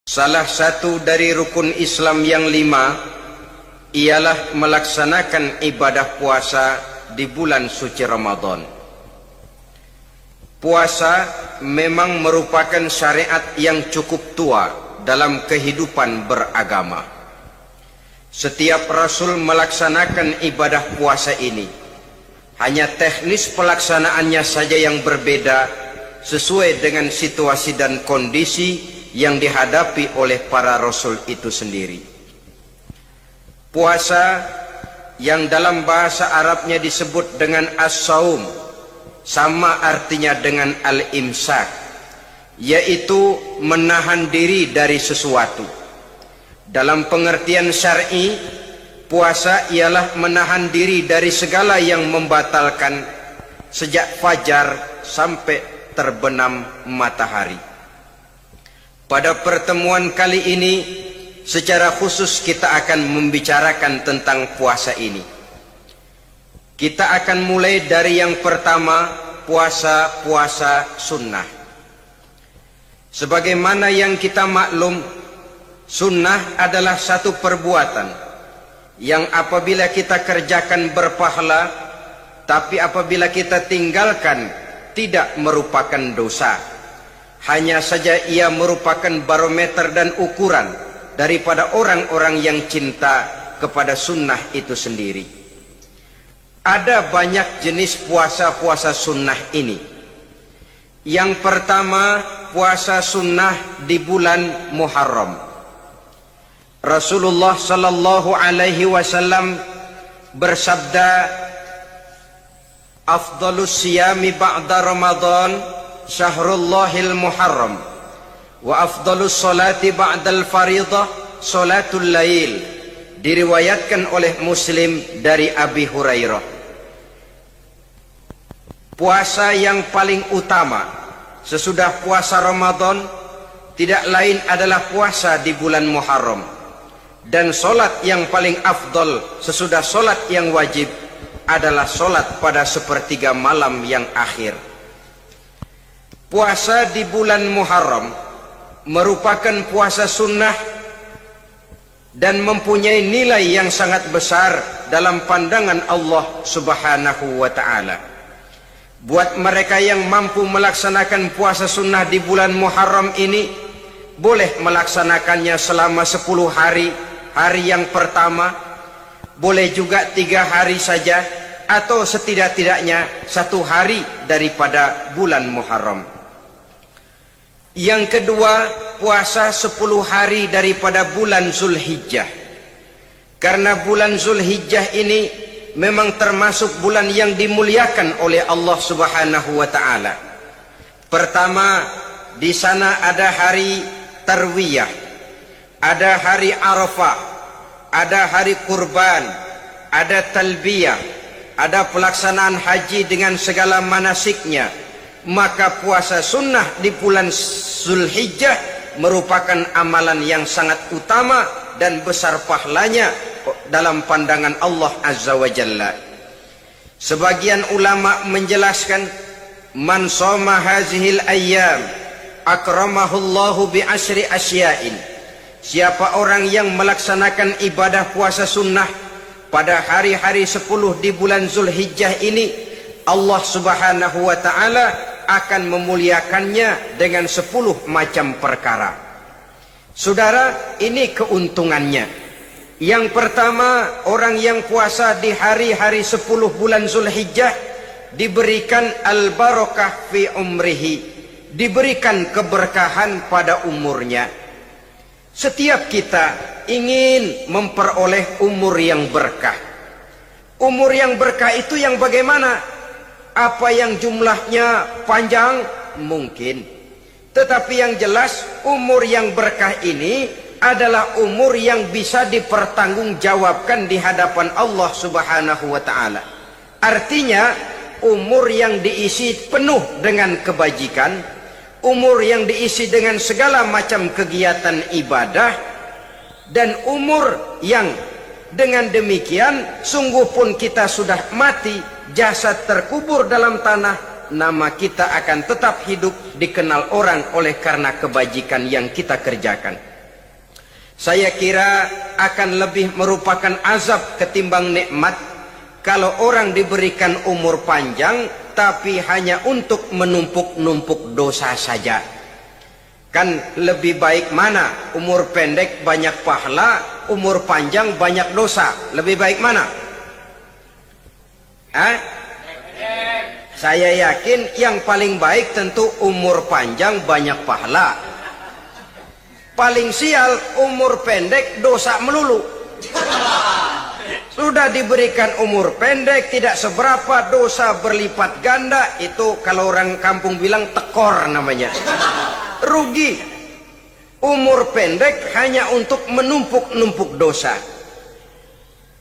Salah satu dari rukun Islam yang 5 ialah melaksanakan ibadah puasa di bulan suci Ramadan. Puasa memang merupakan syariat yang cukup tua dalam kehidupan beragama. Setiap Rasul melaksanakan ibadah puasa ini. Hanya teknis pelaksanaannya saja yang berbeda sesuai dengan situasi dan kondisi yang dihadapi oleh para Rasul itu sendiri. Puasa yang dalam bahasa Arabnya disebut dengan as-saum, sama artinya dengan al-imsak, yaitu menahan diri dari sesuatu. Dalam pengertian syar'i, puasa ialah menahan diri dari segala yang membatalkan sejak fajar sampai terbenam matahari. Pada pertemuan kali ini, secara khusus kita akan membicarakan tentang puasa ini. Kita akan mulai dari yang pertama, puasa sunnah. Sebagaimana yang kita maklum, sunnah adalah satu perbuatan yang apabila kita kerjakan berpahala, tapi apabila kita tinggalkan tidak merupakan dosa. Hanya saja ia merupakan barometer dan ukuran daripada orang-orang yang cinta kepada sunnah itu sendiri. Ada banyak jenis puasa-puasa sunnah ini. Yang pertama, puasa sunnah di bulan Muharram. Rasulullah sallallahu alaihi wasallam bersabda, "Afdhalus siyami ba'da Ramadan Syahrullahil Muharram wa afdalus salati ba'dal faridah salatul lail." Diriwayatkan oleh Muslim dari Abi Hurairah. Puasa yang paling utama sesudah puasa Ramadan tidak lain adalah puasa di bulan Muharram, dan solat yang paling afdal sesudah solat yang wajib adalah solat pada sepertiga malam yang akhir. Puasa di bulan Muharram merupakan puasa sunnah dan mempunyai nilai yang sangat besar dalam pandangan Allah Subhanahu wa ta'ala. Buat mereka yang mampu melaksanakan puasa sunnah di bulan Muharram ini, boleh melaksanakannya selama 10 hari. Hari yang pertama boleh juga 3 hari saja, atau setidak-tidaknya 1 hari daripada bulan Muharram. Yang kedua, puasa 10 hari daripada bulan Zulhijjah. Karena bulan Zulhijjah ini memang termasuk bulan yang dimuliakan oleh Allah Subhanahu wa ta'ala. Pertama, di sana ada hari Tarwiyah, ada hari Arafah, ada hari Kurban, ada Talbiyah, ada pelaksanaan haji dengan segala manasiknya. Maka puasa sunnah di bulan Zulhijjah merupakan amalan yang sangat utama dan besar pahalanya dalam pandangan Allah Azza wa Jalla. Sebagian ulama menjelaskan, man shoma hazihil ayyam akramahullahu bi asyri asya'in. Siapa orang yang melaksanakan ibadah puasa sunnah pada hari-hari 10 di bulan Zulhijjah ini, Allah Subhanahu wa ta'ala akan memuliakannya dengan 10 macam perkara. Saudara, ini keuntungannya. Yang pertama, orang yang puasa di hari-hari 10 bulan Zulhijjah diberikan al-barakah fi umrihi, diberikan keberkahan pada umurnya. Setiap kita ingin memperoleh umur yang berkah. Umur yang berkah itu yang bagaimana? Apa yang jumlahnya panjang? Mungkin. Tetapi yang jelas, umur yang berkah ini adalah umur yang bisa dipertanggungjawabkan di hadapan Allah Subhanahu wa ta'ala. Artinya, umur yang diisi penuh dengan kebajikan, umur yang diisi dengan segala macam kegiatan ibadah, dan umur yang dengan demikian sungguh pun kita sudah mati, jasad terkubur dalam tanah, nama kita akan tetap hidup, dikenal orang oleh karena kebajikan yang kita kerjakan. Saya kira akan lebih merupakan azab ketimbang nikmat kalau orang diberikan umur panjang tapi hanya untuk menumpuk-numpuk dosa saja. Kan lebih baik mana? Umur pendek banyak pahala, umur panjang banyak dosa. Lebih baik mana? Saya yakin yang paling baik tentu umur panjang banyak pahala. Paling sial umur pendek dosa melulu. Sudah diberikan umur pendek tidak seberapa, dosa berlipat ganda. Itu kalau orang kampung bilang tekor namanya. Rugi. Umur pendek hanya untuk menumpuk-numpuk dosa.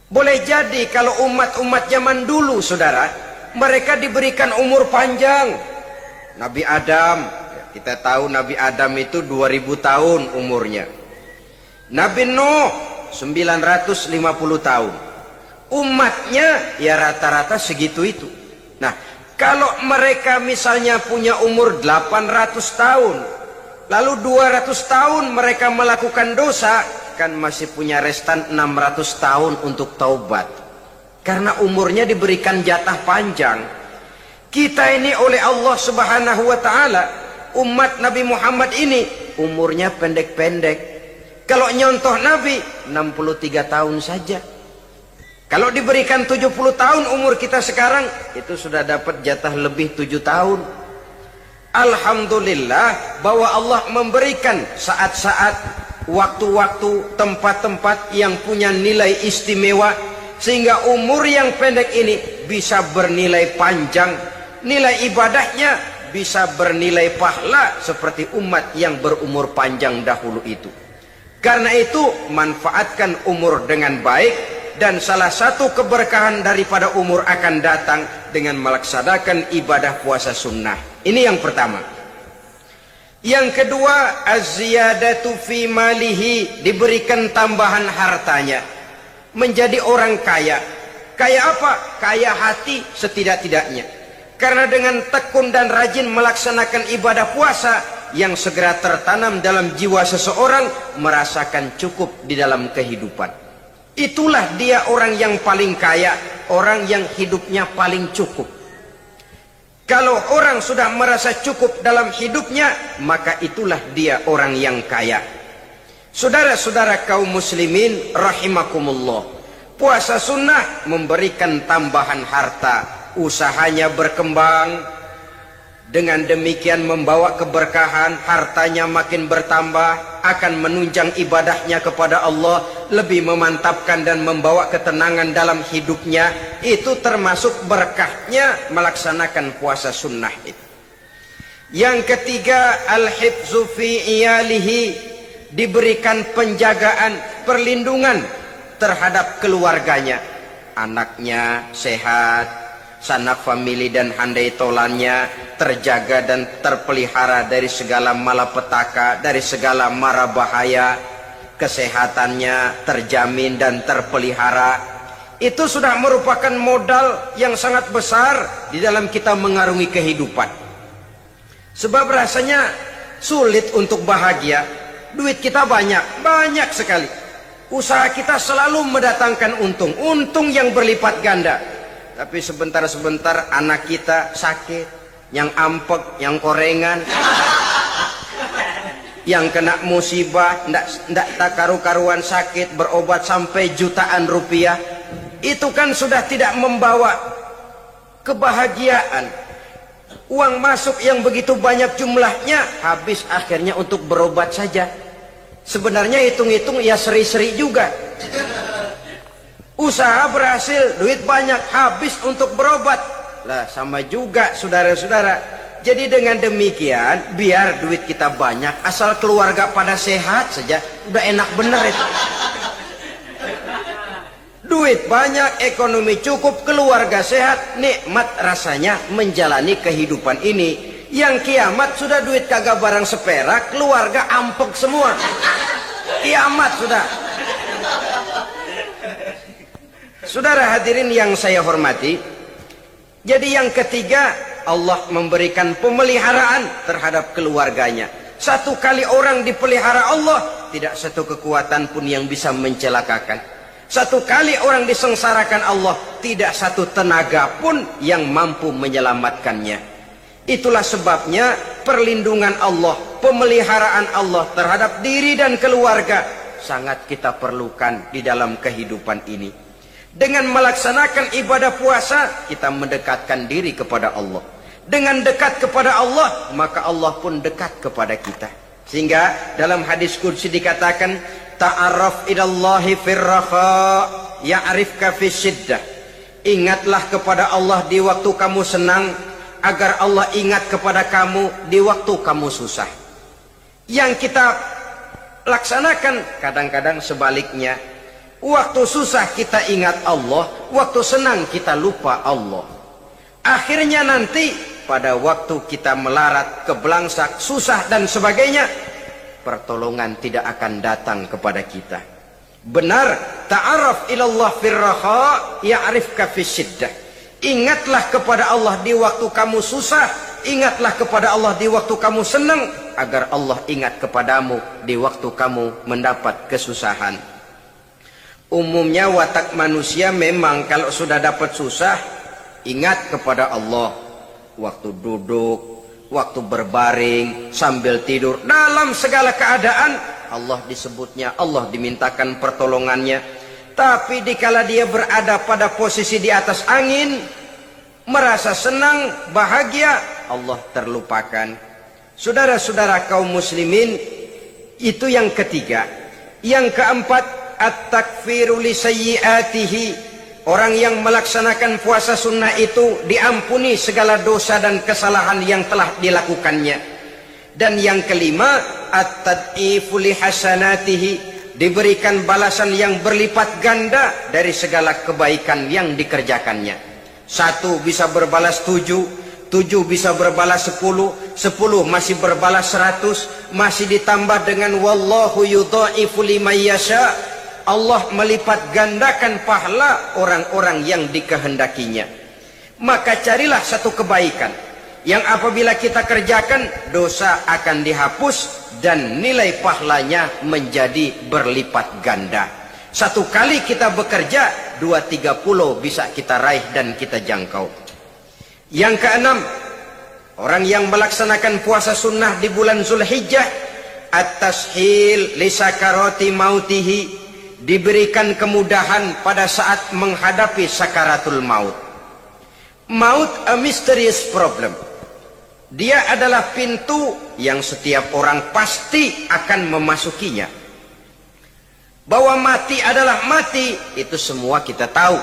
Boleh jadi kalau umat-umat zaman dulu, saudara, mereka diberikan umur panjang. Nabi Adam, kita tahu Nabi Adam itu 2000 tahun umurnya. Nabi Nuh 950 tahun. Umatnya ya rata-rata segitu itu. Nah, kalau mereka misalnya punya umur 800 tahun, lalu 200 tahun mereka melakukan dosa, kan masih punya restan 600 tahun untuk taubat. Karena umurnya diberikan jatah panjang. Kita ini oleh Allah Subhanahu wa taala, umat Nabi Muhammad ini umurnya pendek-pendek. Kalau nyontoh Nabi 63 tahun saja. Kalau diberikan 70 tahun umur kita sekarang, itu sudah dapat jatah lebih 7 tahun. Alhamdulillah bahwa Allah memberikan saat-saat, waktu-waktu, tempat-tempat yang punya nilai istimewa, sehingga umur yang pendek ini bisa bernilai panjang. Nilai ibadahnya bisa bernilai pahala seperti umat yang berumur panjang dahulu itu. Karena itu manfaatkan umur dengan baik, dan salah satu keberkahan daripada umur akan datang dengan melaksanakan ibadah puasa sunnah. Ini yang pertama. Yang kedua, az-ziyadatu fi malihi, diberikan tambahan hartanya, menjadi orang kaya. Kaya apa? Kaya hati setidak-tidaknya. Karena dengan tekun dan rajin melaksanakan ibadah puasa, yang segera tertanam dalam jiwa seseorang merasakan cukup di dalam kehidupan. Itulah dia orang yang paling kaya, orang yang hidupnya paling cukup. Kalau orang sudah merasa cukup dalam hidupnya, maka itulah dia orang yang kaya. Saudara-saudara kaum muslimin rahimakumullah, puasa sunnah memberikan tambahan harta, usahanya berkembang. Dengan demikian membawa keberkahan, hartanya makin bertambah, akan menunjang ibadahnya kepada Allah, lebih memantapkan dan membawa ketenangan dalam hidupnya. Itu termasuk berkahnya melaksanakan puasa sunnah itu. Yang ketiga, al-hifzu fi iyalihi, diberikan penjagaan, perlindungan terhadap keluarganya. Anaknya sehat, sanak famili dan handai tolannya terjaga dan terpelihara dari segala malapetaka, dari segala mara bahaya. Kesehatannya terjamin dan terpelihara. Itu sudah merupakan modal yang sangat besar di dalam kita mengarungi kehidupan. Sebab rasanya sulit untuk bahagia. Duit kita banyak, banyak sekali. Usaha kita selalu mendatangkan untung, untung yang berlipat ganda. Tapi sebentar-sebentar anak kita sakit, yang ampek, yang korengan, yang kena musibah, ndak karu-karuan sakit, berobat sampai jutaan rupiah. Itu kan sudah tidak membawa kebahagiaan. Uang masuk yang begitu banyak jumlahnya, habis akhirnya untuk berobat saja. Sebenarnya hitung-hitung ya seri-seri juga. Usaha berhasil, duit banyak, habis untuk berobat. Lah sama juga saudara-saudara. Jadi dengan demikian, biar duit kita banyak, asal keluarga pada sehat saja, udah enak bener itu. Duit banyak, ekonomi cukup, keluarga sehat, nikmat rasanya menjalani kehidupan ini. Yang kiamat sudah duit kagak barang seperak, keluarga ampek semua. Kiamat sudah. Saudara hadirin yang saya hormati, jadi yang ketiga, Allah memberikan pemeliharaan terhadap keluarganya. Satu kali orang dipelihara Allah, tidak satu kekuatan pun yang bisa mencelakakan. Satu kali orang disengsarakan Allah, tidak satu tenaga pun yang mampu menyelamatkannya. Itulah sebabnya perlindungan Allah, pemeliharaan Allah terhadap diri dan keluarga sangat kita perlukan di dalam kehidupan ini. Dengan melaksanakan ibadah puasa, kita mendekatkan diri kepada Allah. Dengan dekat kepada Allah, maka Allah pun dekat kepada kita. Sehingga dalam hadis qudsi dikatakan, ta'arraf ilallahi firraha ya'rifka fi syiddah. Ingatlah kepada Allah di waktu kamu senang, agar Allah ingat kepada kamu di waktu kamu susah. Yang kita laksanakan kadang-kadang sebaliknya. Waktu susah kita ingat Allah, waktu senang kita lupa Allah. Akhirnya nanti pada waktu kita melarat, kebelangsak, susah dan sebagainya, pertolongan tidak akan datang kepada kita. Benar, ta'arraf ilallah firraha ya'rifka fi syiddah. Ingatlah kepada Allah di waktu kamu susah, ingatlah kepada Allah di waktu kamu senang, agar Allah ingat kepadamu di waktu kamu mendapat kesusahan. Umumnya watak manusia memang kalau sudah dapat susah, ingat kepada Allah. Waktu duduk, waktu berbaring, sambil tidur, dalam segala keadaan Allah disebutnya, Allah dimintakan pertolongannya. Tapi dikala dia berada pada posisi di atas angin, merasa senang, bahagia, Allah terlupakan. Saudara-saudara kaum muslimin, itu yang ketiga. Yang keempat, at-takfiru li sayyiatihi. Orang yang melaksanakan puasa sunnah itu diampuni segala dosa dan kesalahan yang telah dilakukannya. Dan yang kelima, at-tad'ifu li hasanatihi. Diberikan balasan yang berlipat ganda dari segala kebaikan yang dikerjakannya. 1 bisa berbalas 7, 7 bisa berbalas 10, 10 masih berbalas 100, masih ditambah dengan wallahu yudha'ifu liman yasha. Allah melipat gandakan pahala orang-orang yang dikehendakinya. Maka carilah satu kebaikan yang apabila kita kerjakan, dosa akan dihapus dan nilai pahalanya menjadi berlipat ganda. 1 kali kita bekerja, 2-30 bisa kita raih dan kita jangkau. Yang keenam, orang yang melaksanakan puasa sunnah di bulan Zulhijjah, at-tashil li sakarati mautihi. Diberikan kemudahan pada saat menghadapi sakaratul maut. Maut a mysterious problem. Dia adalah pintu yang setiap orang pasti akan memasukinya. Bahwa mati adalah mati, itu semua kita tahu.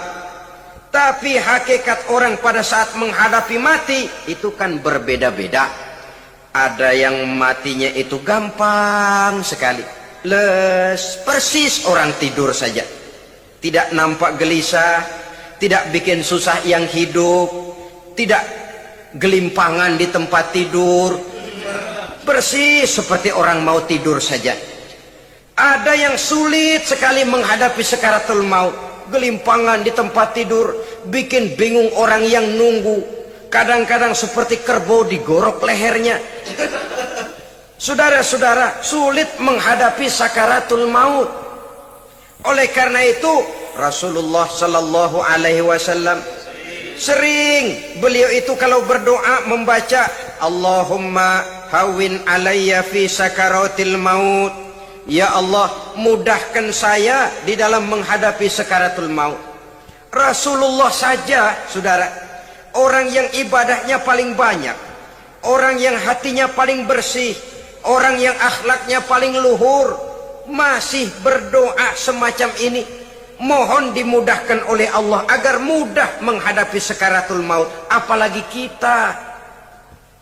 Tapi hakikat orang pada saat menghadapi mati itu kan berbeda-beda. Ada yang matinya itu gampang sekali. Persis orang tidur saja, tidak nampak gelisah, tidak bikin susah yang hidup, tidak gelimpangan di tempat tidur, persis seperti orang mau tidur saja. Ada yang sulit sekali menghadapi sakaratul maut, gelimpangan di tempat tidur, bikin bingung orang yang nunggu, kadang-kadang seperti kerbau digorok lehernya. Saudara-saudara, sulit menghadapi sakaratul maut. Oleh karena itu, Rasulullah sallallahu alaihi wasallam sering beliau itu kalau berdoa membaca Allahumma hawin alayya fi sakaratil maut. Ya Allah, mudahkan saya di dalam menghadapi sakaratul maut. Rasulullah saja, saudara, orang yang ibadahnya paling banyak, orang yang hatinya paling bersih, orang yang akhlaknya paling luhur, masih berdoa semacam ini. Mohon dimudahkan oleh Allah agar mudah menghadapi sakaratul maut. Apalagi kita.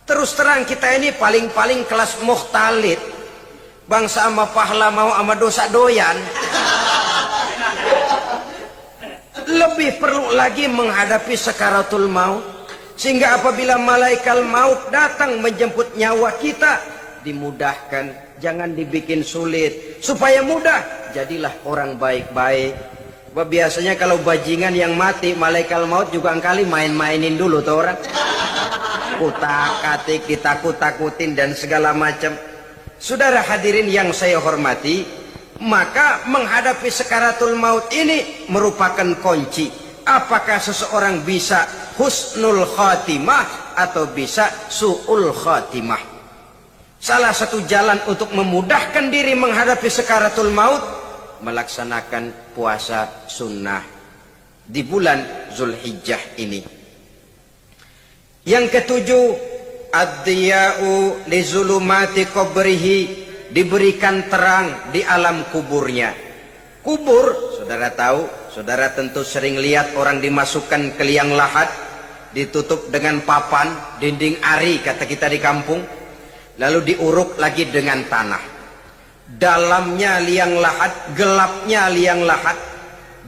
Terus terang kita ini paling-paling kelas mukhtalid. Bangsa sama pahala mau sama dosa doyan. Lebih perlu lagi menghadapi sakaratul maut. Sehingga apabila malaikat maut datang menjemput nyawa kita, dimudahkan, jangan dibikin sulit, supaya mudah. Jadilah orang baik-baik. Biasanya kalau bajingan yang mati, malaikat maut juga kali main-mainin dulu tuh orang. Kutak-katik, ditakut-takutin dan segala macam. Saudara hadirin yang saya hormati, maka menghadapi sakaratul maut ini merupakan kunci. Apakah seseorang bisa husnul khatimah atau bisa su'ul khatimah? Salah satu jalan untuk memudahkan diri menghadapi sakaratul maut, melaksanakan puasa sunnah di bulan Zulhijjah ini. Yang ketujuh, ad-diya'u li zulumati qabrihi, diberikan terang di alam kuburnya. Kubur, saudara tahu, saudara tentu sering lihat orang dimasukkan ke liang lahat, ditutup dengan papan, dinding ari kata kita di kampung, lalu diuruk lagi dengan tanah. Dalamnya liang lahat, gelapnya liang lahat,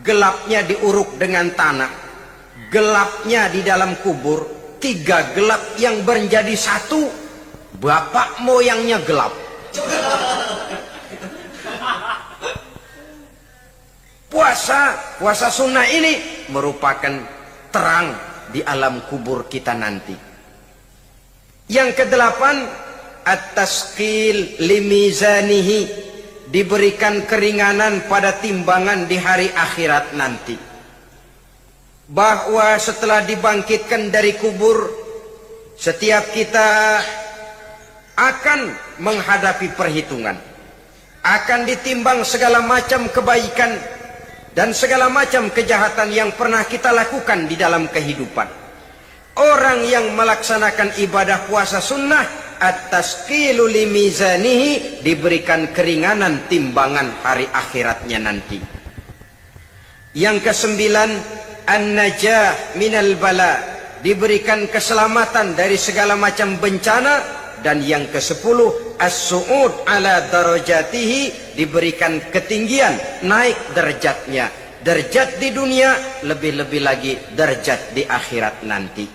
gelapnya diuruk dengan tanah, gelapnya di dalam kubur, tiga gelap yang menjadi satu, bapak moyangnya gelap. Puasa sunnah ini merupakan terang di alam kubur kita nanti. Yang kedelapan, at-tasqil limizanihi, diberikan keringanan pada timbangan di hari akhirat nanti. Bahwa setelah dibangkitkan dari kubur, setiap kita akan menghadapi perhitungan, akan ditimbang segala macam kebaikan dan segala macam kejahatan yang pernah kita lakukan di dalam kehidupan. Orang yang melaksanakan ibadah puasa sunnah, at-tasqilu limizanihi, diberikan keringanan timbangan hari akhiratnya nanti. Yang kesembilan, an-najah minal bala, diberikan keselamatan dari segala macam bencana. Dan yang ke-10, as-su'ud ala darajatihi, diberikan ketinggian, naik derajatnya. Derajat di dunia, lebih-lebih lagi derajat di akhirat nanti.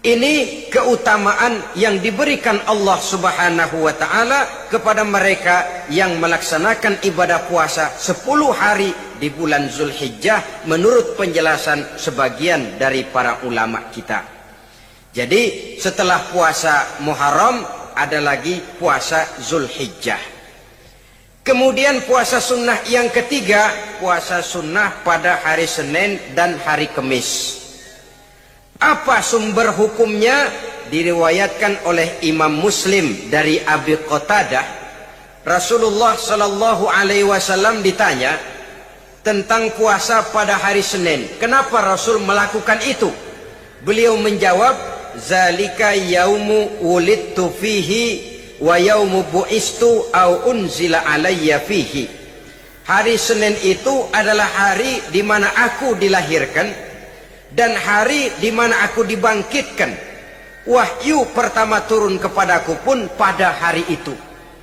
Ini keutamaan yang diberikan Allah Subhanahu wa ta'ala kepada mereka yang melaksanakan ibadah puasa 10 hari di bulan Zulhijjah menurut penjelasan sebagian dari para ulama kita. Jadi setelah puasa Muharram ada lagi puasa Zulhijjah. Kemudian puasa sunnah yang ketiga, puasa sunnah pada hari Senin dan hari Kamis. Apa sumber hukumnya? Diriwayatkan oleh Imam Muslim dari Abi Qatadah. Rasulullah sallallahu alaihi wasallam ditanya tentang puasa pada hari Senin. Kenapa Rasul melakukan itu? Beliau menjawab, zalika yaumu wulidtu fihi wa yaumu bu'istu au unzila alayya fihi. Hari Senin itu adalah hari di mana aku dilahirkan dan hari di mana aku dibangkitkan. Wahyu pertama turun kepadaku pun pada hari itu.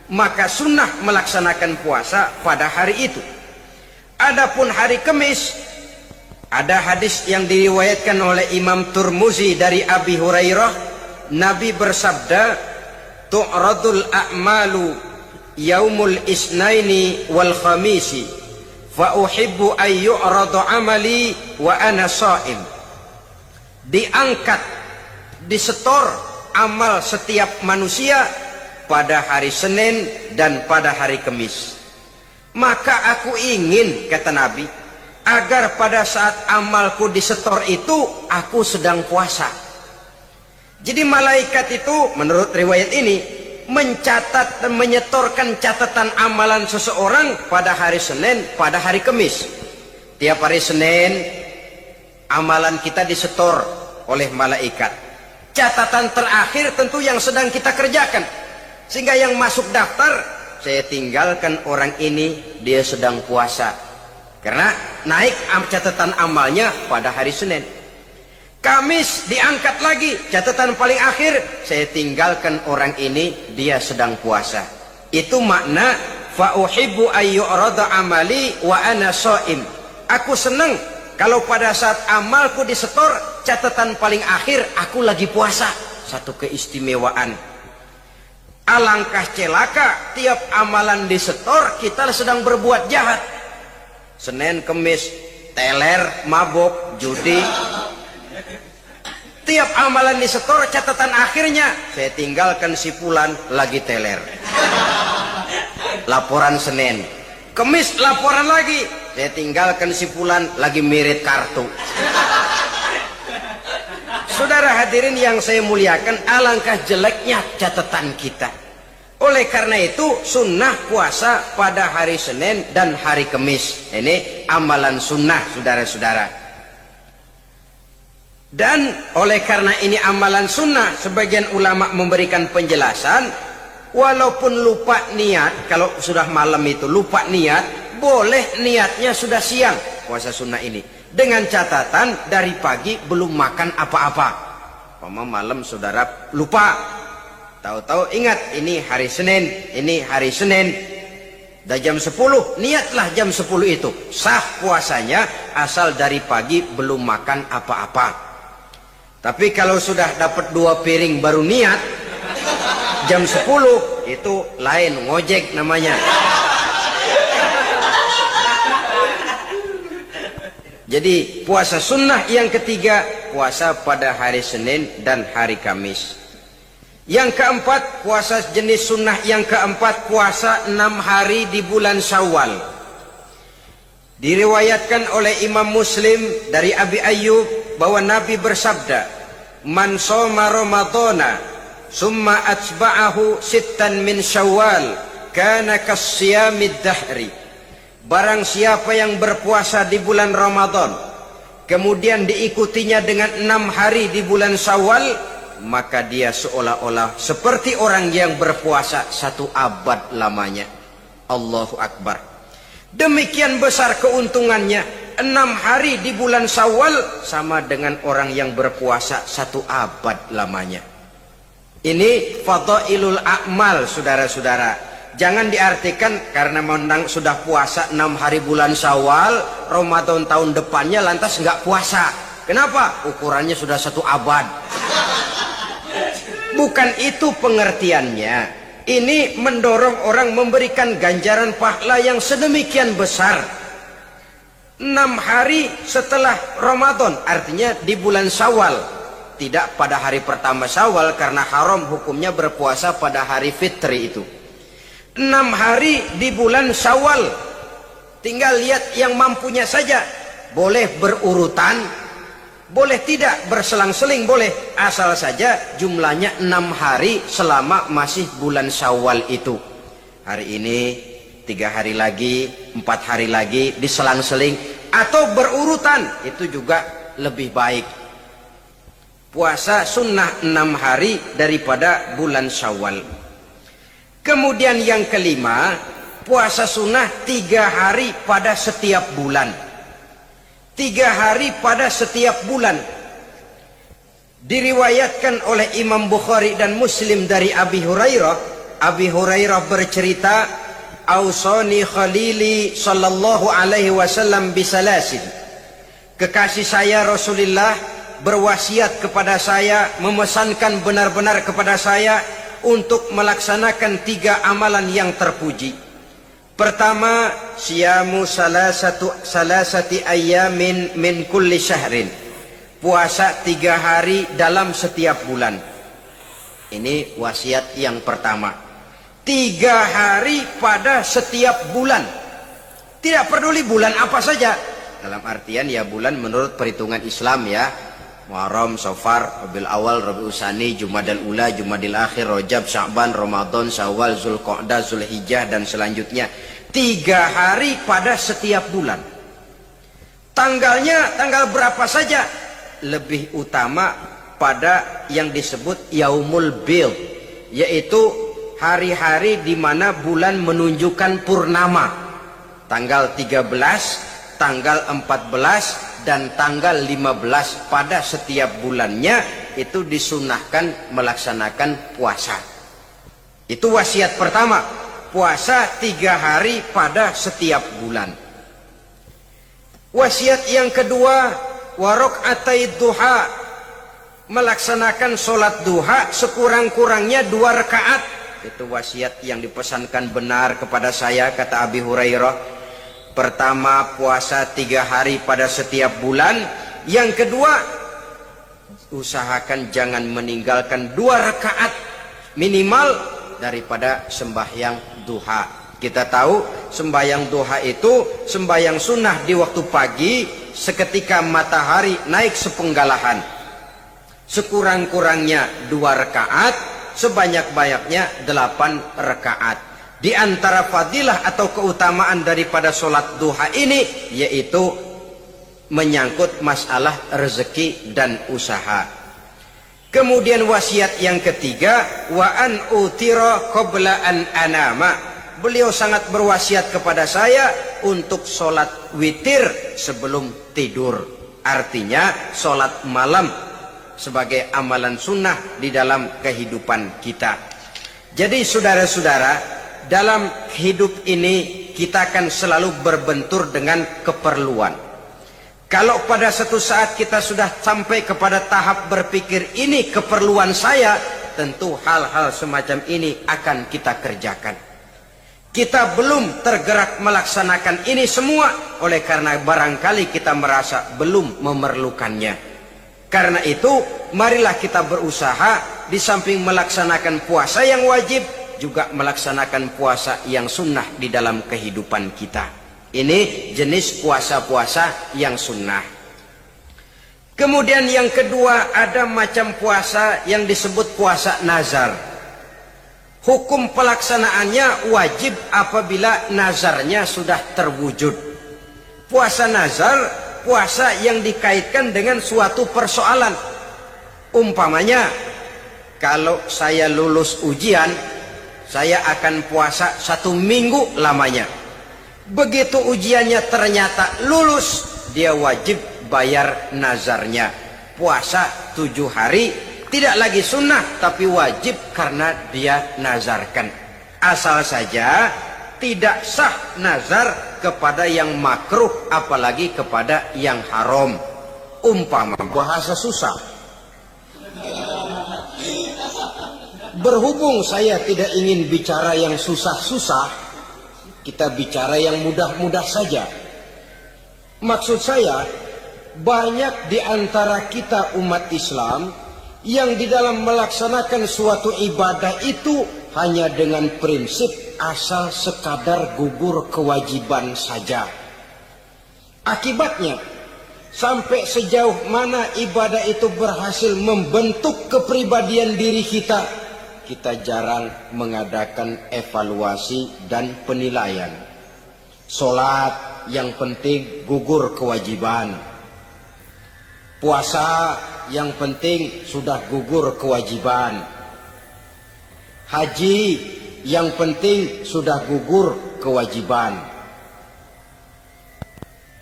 Maka sunnah melaksanakan puasa pada hari itu. Adapun hari Kamis, ada hadis yang diriwayatkan oleh Imam Turmuzi dari Abi Hurairah, Nabi bersabda, tu'radul a'malu yaumul isnaini wal khamisi fa uhibbu an yu'radu amali wa ana sha'im. Diangkat, disetor amal setiap manusia pada hari Senin dan pada hari Kamis. Maka aku ingin, kata Nabi, agar pada saat amalku disetor itu aku sedang puasa. Jadi malaikat itu menurut riwayat ini mencatat dan menyetorkan catatan amalan seseorang pada hari Senin, pada hari Kamis. Tiap hari Senin amalan kita disetor oleh malaikat. Catatan terakhir tentu yang sedang kita kerjakan. Sehingga yang masuk daftar, saya tinggalkan orang ini, dia sedang puasa. Karena naik catatan amalnya pada hari Senin. Kamis diangkat lagi, catatan paling akhir, saya tinggalkan orang ini, dia sedang puasa. Itu makna fa uhibbu ayyurada amali wa ana shaim. Aku senang kalau pada saat amalku disetor, catatan paling akhir aku lagi puasa. Satu keistimewaan. Alangkah celaka tiap amalan disetor kita sedang berbuat jahat. Senin, Kemis, teler, mabok, judi. Tiap amalan disetor catatan akhirnya, saya tinggalkan si fulan lagi teler. laporan Senin. Kemis laporan lagi, saya tinggalkan si fulan lagi mirit kartu. Saudara hadirin yang saya muliakan, alangkah jeleknya catatan kita. Oleh karena itu sunnah puasa pada hari Senin dan hari Kemis. Ini amalan sunnah saudara-saudara. Dan oleh karena ini amalan sunnah, sebagian ulama memberikan penjelasan, walaupun lupa niat, kalau sudah malam itu lupa niat, boleh niatnya sudah siang puasa sunnah ini, dengan catatan dari pagi belum makan apa-apa. Malam saudara lupa, tahu-tahu ingat ini hari Senin, ini hari Senin, dah jam 10, niatlah jam 10 itu, sah puasanya asal dari pagi belum makan apa-apa. Tapi kalau sudah dapat 2 piring baru niat jam 10, itu lain, ngojek namanya. Jadi puasa sunnah yang ketiga, puasa pada hari Senin dan hari Kamis. Yang keempat, puasa jenis sunnah yang keempat, puasa 6 hari di bulan Syawal. Diriwayatkan oleh Imam Muslim dari Abi Ayyub bahwa Nabi bersabda, "Man shoma Ramadhana summa atba'ahu sittan min Syawal kana kasyamid dahri." Barang siapa yang berpuasa di bulan Ramadan, kemudian diikutinya dengan 6 hari di bulan Syawal, maka dia seolah-olah seperti orang yang berpuasa 1 abad lamanya. Allahu Akbar. Demikian besar keuntungannya. 6 hari di bulan Syawal sama dengan orang yang berpuasa 1 abad lamanya. Ini fadailul a'mal saudara-saudara. Jangan diartikan karena menang sudah puasa 6 hari bulan Syawal, Ramadan tahun depannya lantas nggak puasa. Kenapa? Ukurannya sudah 1 abad. Bukan itu pengertiannya. Ini mendorong orang memberikan ganjaran pahala yang sedemikian besar. 6 hari setelah Ramadan, artinya di bulan Syawal. Tidak pada hari pertama Syawal karena haram hukumnya berpuasa pada hari fitri itu. 6 hari di bulan Syawal. Tinggal lihat yang mampunya saja. Boleh berurutan, boleh tidak berselang-seling, boleh. Asal saja jumlahnya 6 hari selama masih bulan Syawal itu. Hari ini 3 hari lagi, 4 hari lagi, diselang-seling atau berurutan, itu juga lebih baik. Puasa sunnah 6 hari daripada bulan Syawal. Kemudian yang kelima, puasa sunnah 3 hari pada setiap bulan. 3 hari pada setiap bulan. Diriwayatkan oleh Imam Bukhari dan Muslim dari Abi Hurairah. Abi Hurairah bercerita, "Ausani khalili sallallahu alaihi wasallam bisalasin." Kekasih saya Rasulullah berwasiat kepada saya, memesankan benar-benar kepada saya untuk melaksanakan 3 amalan yang terpuji. Pertama, siyamu salasati ayyamin min kulli syahrin. Puasa 3 hari dalam setiap bulan. Ini wasiat yang pertama. 3 hari pada setiap bulan. Tidak peduli bulan apa saja. Dalam artian ya bulan menurut perhitungan Islam ya. Muharram, Safar, Rabiul Awal, Rabiul Tsani, Jumadal Ula, Jumadil Akhir, Rajab, Sya'ban, Ramadan, Syawal, Zulqa'dah, Zulhijjah dan selanjutnya. 3 hari pada setiap bulan. Tanggalnya tanggal berapa saja. Lebih utama pada yang disebut Yaumul Bid, yaitu hari-hari di mana bulan menunjukkan purnama. Tanggal 13, tanggal 14 dan tanggal 15 pada setiap bulannya itu disunahkan melaksanakan puasa. Itu wasiat pertama, puasa 3 hari pada setiap bulan. Wasiat yang kedua, waraqatai duha, melaksanakan sholat duha sekurang-kurangnya 2 rakaat. Itu wasiat yang dipesankan benar kepada saya, kata Abi Hurairah. Pertama, puasa 3 hari pada setiap bulan. Yang kedua, usahakan jangan meninggalkan 2 rakaat minimal daripada sembahyang duha. Kita tahu sembahyang duha itu sembahyang sunnah di waktu pagi seketika matahari naik sepenggalahan. Sekurang-kurangnya 2 rakaat, sebanyak-banyaknya 8 rakaat. Di antara fadilah atau keutamaan daripada sholat duha ini yaitu menyangkut masalah rezeki dan usaha. Kemudian wasiat yang ketiga, wa an utira qabla an anama. Beliau sangat berwasiat kepada saya untuk sholat witir sebelum tidur. Artinya sholat malam sebagai amalan sunnah di dalam kehidupan kita. Jadi saudara-saudara, dalam hidup ini kita akan selalu berbentur dengan keperluan. Kalau pada satu saat kita sudah sampai kepada tahap berpikir ini keperluan saya, tentu hal-hal semacam ini akan kita kerjakan. Kita belum tergerak melaksanakan ini semua oleh karena barangkali kita merasa belum memerlukannya. Karena itu marilah kita berusaha di samping melaksanakan puasa yang wajib juga melaksanakan puasa yang sunnah di dalam kehidupan kita. Ini jenis puasa-puasa yang sunnah. Kemudian yang kedua, ada macam puasa yang disebut puasa nazar. Hukum pelaksanaannya wajib apabila nazarnya sudah terwujud. Puasa nazar, puasa yang dikaitkan dengan suatu persoalan. Umpamanya, kalau saya lulus ujian, saya akan puasa 1 minggu lamanya. Begitu ujiannya ternyata lulus, dia wajib bayar nazarnya. Puasa 7 hari. Tidak lagi sunnah tapi wajib karena dia nazarkan. Asal saja tidak sah nazar kepada yang makruh apalagi kepada yang haram. Umpama bahasa susah. Berhubung saya tidak ingin bicara yang susah-susah, kita bicara yang mudah-mudah saja. Maksud saya, banyak di antara kita umat Islam yang di dalam melaksanakan suatu ibadah itu hanya dengan prinsip asal sekadar gugur kewajiban saja. Akibatnya, sampai sejauh mana ibadah itu berhasil membentuk kepribadian diri kita, kita jarang mengadakan evaluasi dan penilaian. Sholat yang penting gugur kewajiban. Puasa yang penting sudah gugur kewajiban. Haji yang penting sudah gugur kewajiban.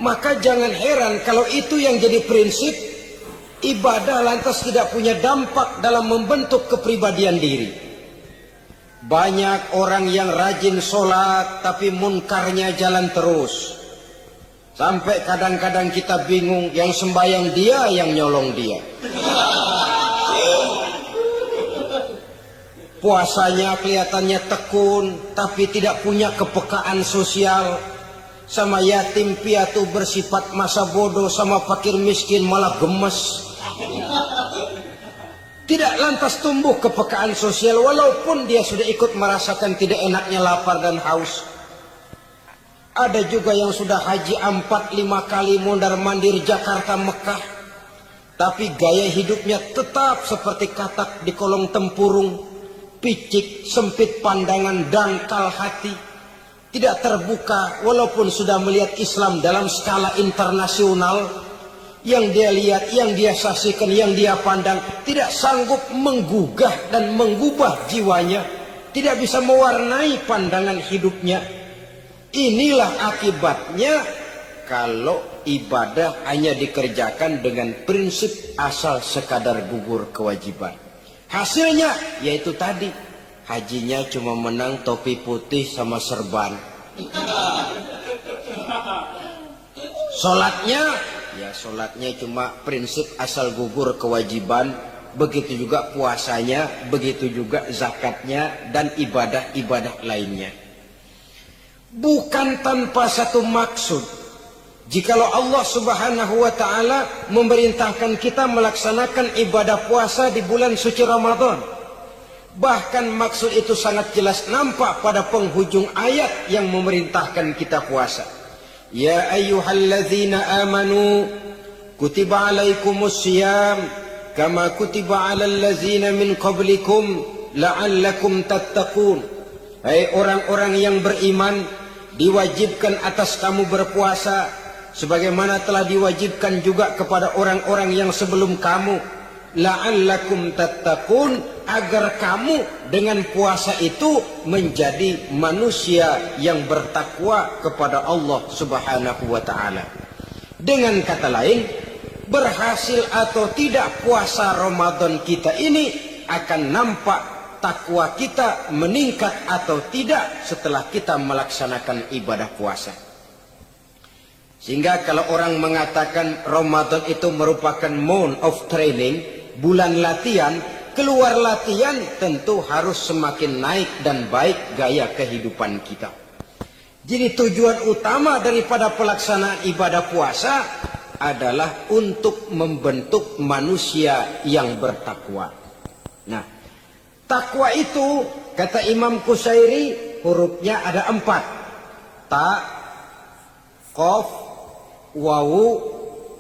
Maka jangan heran kalau itu yang jadi prinsip, ibadah lantas tidak punya dampak dalam membentuk kepribadian diri. Banyak orang yang rajin sholat tapi munkarnya jalan terus. Sampai kadang-kadang kita bingung, yang sembahyang dia, yang nyolong dia. Puasanya kelihatannya tekun, tapi tidak punya kepekaan sosial. Sama yatim piatu bersifat masa bodoh, sama fakir miskin malah gemes. Tidak lantas tumbuh kepekaan sosial, walaupun dia sudah ikut merasakan tidak enaknya lapar dan haus. Ada juga yang sudah haji 4-5 kali mondar-mandir Jakarta Mekah, tapi gaya hidupnya tetap seperti katak di kolong tempurung, picik, sempit pandangan, dangkal hati, tidak terbuka walaupun sudah melihat Islam dalam skala internasional. Yang dia lihat, yang dia saksikan, yang dia pandang, tidak sanggup menggugah dan mengubah jiwanya, tidak bisa mewarnai pandangan hidupnya. Inilah akibatnya kalau ibadah hanya dikerjakan dengan prinsip asal sekadar gugur kewajiban. Hasilnya yaitu tadi, hajinya cuma menang topi putih sama serban. Sholatnya cuma prinsip asal gugur kewajiban. Begitu juga puasanya, begitu juga zakatnya dan ibadah-ibadah lainnya. Bukan tanpa satu maksud, jikalau Allah Subhanahu wa ta'ala memerintahkan kita melaksanakan ibadah puasa di bulan suci Ramadan, Bahkan maksud itu sangat jelas nampak pada penghujung ayat yang memerintahkan kita puasa. Ya ayyuhalladzina amanu kutiba alaikumus syiyam kama kutiba alal ladzina min qablikum la'allakum tattaqun. Hai orang-orang yang beriman, diwajibkan atas kamu berpuasa sebagaimana telah diwajibkan juga kepada orang-orang yang sebelum kamu, la'allakum tattaqun, agar kamu dengan puasa itu menjadi manusia yang bertakwa kepada Allah Subhanahu wa taala. Dengan kata lain, berhasil atau tidak puasa Ramadan kita ini akan nampak takwa kita meningkat atau tidak setelah kita melaksanakan ibadah puasa. Sehingga kalau orang mengatakan Ramadan itu merupakan month of training, bulan latihan, keluar latihan tentu harus semakin naik dan baik gaya kehidupan kita. Jadi tujuan utama daripada pelaksanaan ibadah puasa adalah untuk membentuk manusia yang bertakwa. Nah, takwa itu kata Imam Qusairi hurufnya ada 4. Ta, qaf, wawu,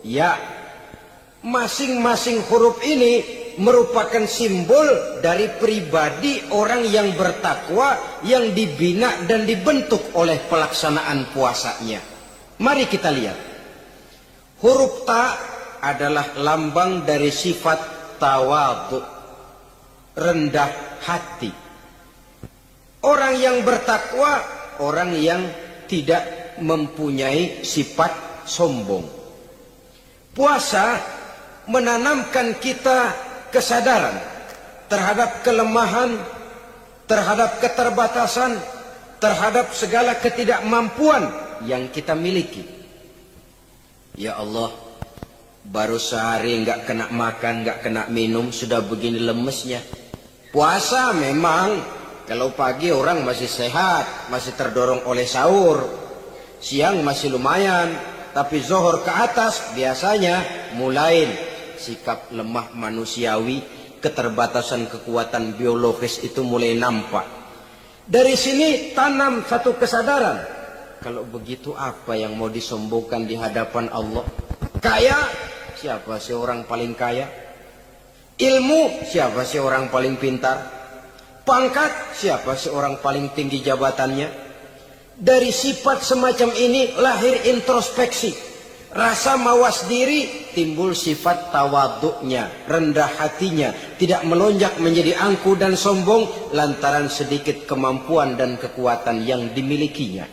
ya. Masing-masing huruf ini merupakan simbol dari pribadi orang yang bertakwa yang dibina dan dibentuk oleh pelaksanaan puasanya. Mari kita lihat. Huruf ta adalah lambang dari sifat tawadhu, rendah hati. Orang yang bertakwa, orang yang tidak mempunyai sifat sombong. Puasa menanamkan kita kesadaran terhadap kelemahan, terhadap keterbatasan, terhadap segala ketidakmampuan yang kita miliki. Ya Allah, baru sehari nggak kena makan, nggak kena minum, sudah begini lemesnya. Puasa memang, kalau pagi orang masih sehat, masih terdorong oleh sahur, siang masih lumayan, tapi zuhur ke atas biasanya mulai sikap lemah manusiawi, keterbatasan kekuatan biologis itu mulai nampak. Dari sini tanam satu kesadaran. Kalau begitu apa yang mau disombongkan di hadapan Allah? Kaya, siapa sih orang paling kaya? Ilmu, siapa sih orang paling pintar? Pangkat, siapa sih orang paling tinggi jabatannya? Dari sifat semacam ini lahir introspeksi. Rasa mawas diri, timbul sifat tawaduknya, rendah hatinya, tidak melonjak menjadi angkuh dan sombong lantaran sedikit kemampuan dan kekuatan yang dimilikinya.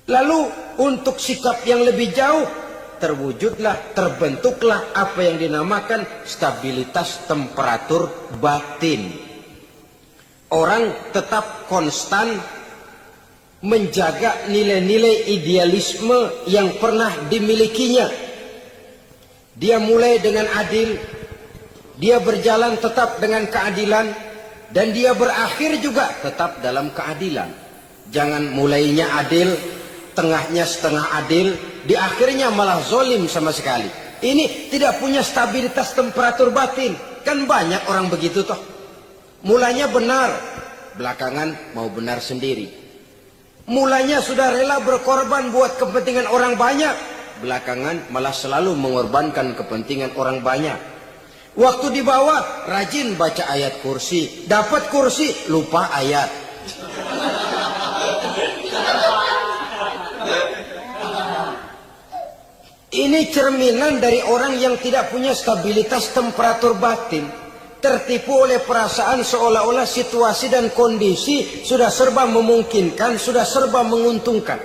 Lalu untuk sikap yang lebih jauh, terwujudlah, terbentuklah apa yang dinamakan stabilitas temperatur batin. Orang tetap konstan menjaga nilai-nilai idealisme yang pernah dimilikinya. Dia mulai dengan adil, dia berjalan tetap dengan keadilan, dan dia berakhir juga tetap dalam keadilan. Jangan mulainya adil, tengahnya setengah adil, di akhirnya malah zolim sama sekali. Ini tidak punya stabilitas temperatur batin. Kan banyak orang begitu toh. Mulanya benar, belakangan mau benar sendiri. Mulanya sudah rela berkorban buat kepentingan orang banyak, belakangan malah selalu mengorbankan kepentingan orang banyak. Waktu di bawah rajin baca ayat kursi, dapat kursi lupa ayat. Ini cerminan dari orang yang tidak punya stabilitas temperatur batin. Tertipu oleh perasaan seolah-olah situasi dan kondisi sudah serba memungkinkan, sudah serba menguntungkan.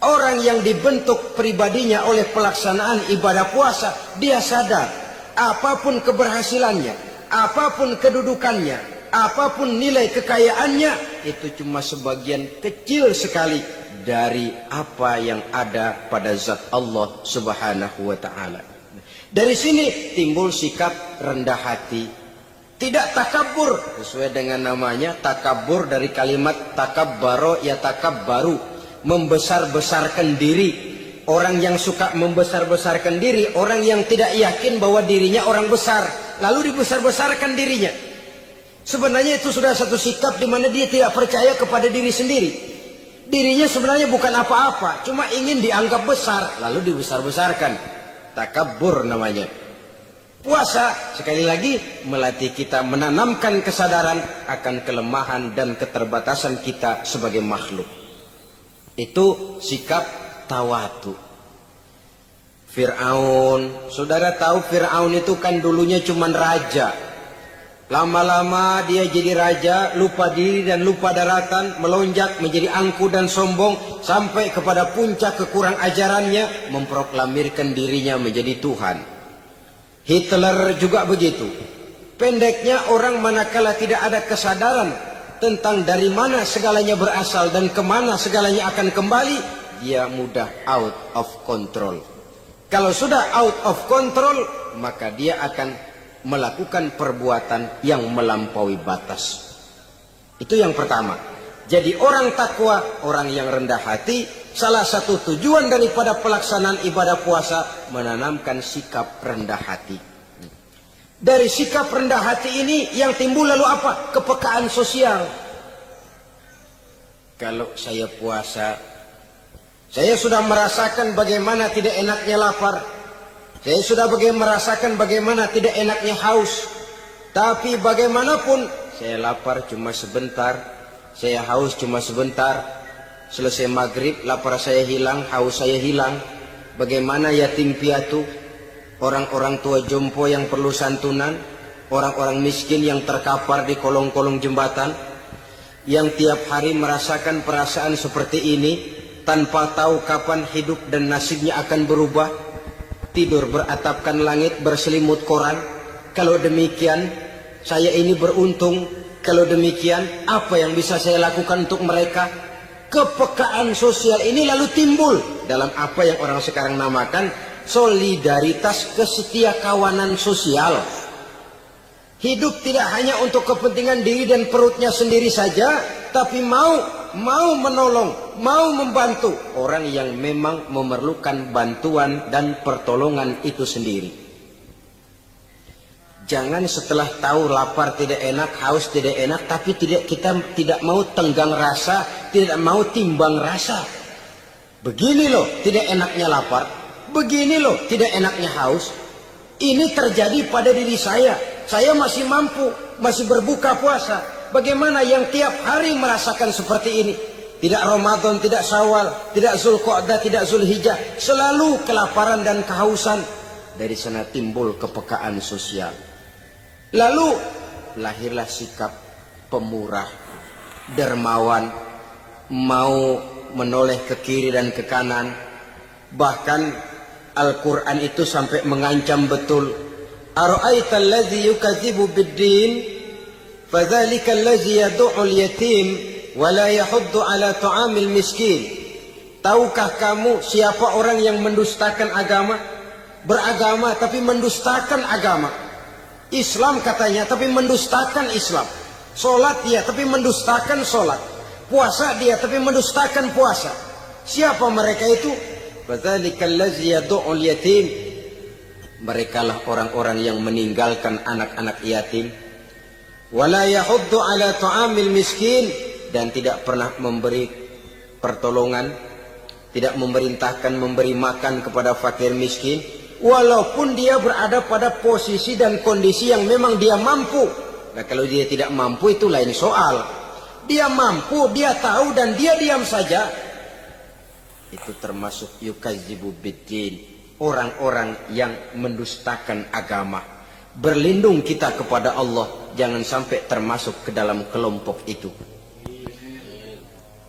Orang yang dibentuk pribadinya oleh pelaksanaan ibadah puasa, dia sadar apapun keberhasilannya, apapun kedudukannya, apapun nilai kekayaannya, itu cuma sebagian kecil sekali dari apa yang ada pada zat Allah Subhanahu wa ta'ala. Dari sini timbul sikap rendah hati. Tidak takabur, sesuai dengan namanya takabur dari kalimat takabbaro ya takabbaru, membesar-besarkan diri. Orang yang suka membesar-besarkan diri, orang yang tidak yakin bahwa dirinya orang besar, lalu dibesar-besarkan dirinya. Sebenarnya itu sudah satu sikap di mana dia tidak percaya kepada diri sendiri. Dirinya sebenarnya bukan apa-apa, cuma ingin dianggap besar, lalu dibesar-besarkan. Takabur namanya. Puasa sekali lagi melatih kita menanamkan kesadaran akan kelemahan dan keterbatasan kita sebagai makhluk. Itu sikap tawadu. Fir'aun, saudara tahu Fir'aun itu kan dulunya cuma raja. Lama-lama dia jadi raja, lupa diri dan lupa daratan, melonjak menjadi angku dan sombong, sampai kepada puncak kekurang ajarannya, memproklamirkan dirinya menjadi Tuhan. Hitler juga begitu. Pendeknya orang manakala tidak ada kesadaran tentang dari mana segalanya berasal dan kemana segalanya akan kembali, dia mudah out of control. Kalau sudah out of control, maka dia akan melakukan perbuatan yang melampaui batas. Itu yang pertama. Jadi orang takwa, orang yang rendah hati, salah satu tujuan daripada pelaksanaan ibadah puasa menanamkan sikap rendah hati. Dari sikap rendah hati ini yang timbul lalu apa? Kepekaan sosial. Kalau saya puasa, saya sudah merasakan bagaimana tidak enaknya lapar. Saya sudah merasakan bagaimana tidak enaknya haus. Tapi bagaimanapun, saya lapar cuma sebentar, saya haus cuma sebentar. Selesai maghrib, lapar saya hilang, haus saya hilang. Bagaimana yatim piatu, orang-orang tua jompo yang perlu santunan, orang-orang miskin yang terkapar di kolong-kolong jembatan, yang tiap hari merasakan perasaan seperti ini, tanpa tahu kapan hidup dan nasibnya akan berubah. Tidur beratapkan langit, berselimut koran. Kalau demikian, saya ini beruntung. Kalau demikian, apa yang bisa saya lakukan untuk mereka? Kepekaan sosial ini lalu timbul dalam apa yang orang sekarang namakan solidaritas kesetiakawanan sosial. Hidup tidak hanya untuk kepentingan diri dan perutnya sendiri saja, tapi mau menolong, mau membantu orang yang memang memerlukan bantuan dan pertolongan itu sendiri. Jangan setelah tahu lapar tidak enak, haus tidak enak, tapi kita tidak mau tenggang rasa, tidak mau timbang rasa. Begini loh tidak enaknya lapar, begini loh tidak enaknya haus. Ini terjadi pada diri saya. Saya masih mampu, masih berbuka puasa. Bagaimana yang tiap hari merasakan seperti ini? Tidak Ramadan, tidak Syawal, tidak Zulqa'dah, tidak Zulhijjah. Selalu kelaparan dan kehausan. Dari sana timbul kepekaan sosial. Lalu lahirlah sikap pemurah, dermawan, mau menoleh ke kiri dan ke kanan. Bahkan Al-Quran itu sampai mengancam betul. Ara'aita allazi yukadzibu bid-din fadzalika allazi yad'ul yatim wa la yahuddu ala ta'amil miskin. Tahukah kamu siapa orang yang mendustakan agama? Beragama tapi mendustakan agama. Islam katanya tapi mendustakan Islam. Salat dia tapi mendustakan salat. Puasa dia tapi mendustakan puasa. Siapa mereka itu? Fadzalika allazi yad'ul yatim. Merekalah orang-orang yang meninggalkan anak-anak yatim. Wala yahuddu ala ta'amil miskin, dan tidak pernah memberi pertolongan, tidak memerintahkan memberi makan kepada fakir miskin, walaupun dia berada pada posisi dan kondisi yang memang dia mampu. Nah, kalau dia tidak mampu itu lain soal. Dia mampu, dia tahu dan dia diam saja. Itu termasuk yukadzibu biddin. Orang-orang yang mendustakan agama. Berlindung kita kepada Allah, jangan sampai termasuk ke dalam kelompok itu.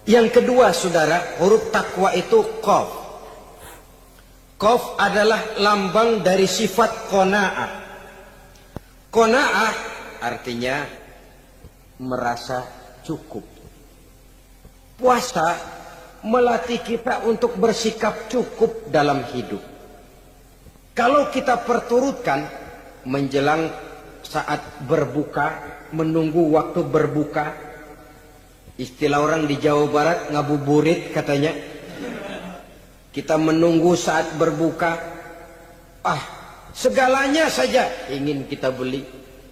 Yang kedua, saudara, huruf takwa itu qaf. Qaf adalah lambang dari sifat qanaah. Qanaah artinya merasa cukup. Puasa melatih kita untuk bersikap cukup dalam hidup. Kalau kita perturutkan menjelang saat berbuka, menunggu waktu berbuka, istilah orang di Jawa Barat ngabuburit katanya. Kita menunggu saat berbuka, segalanya saja ingin kita beli.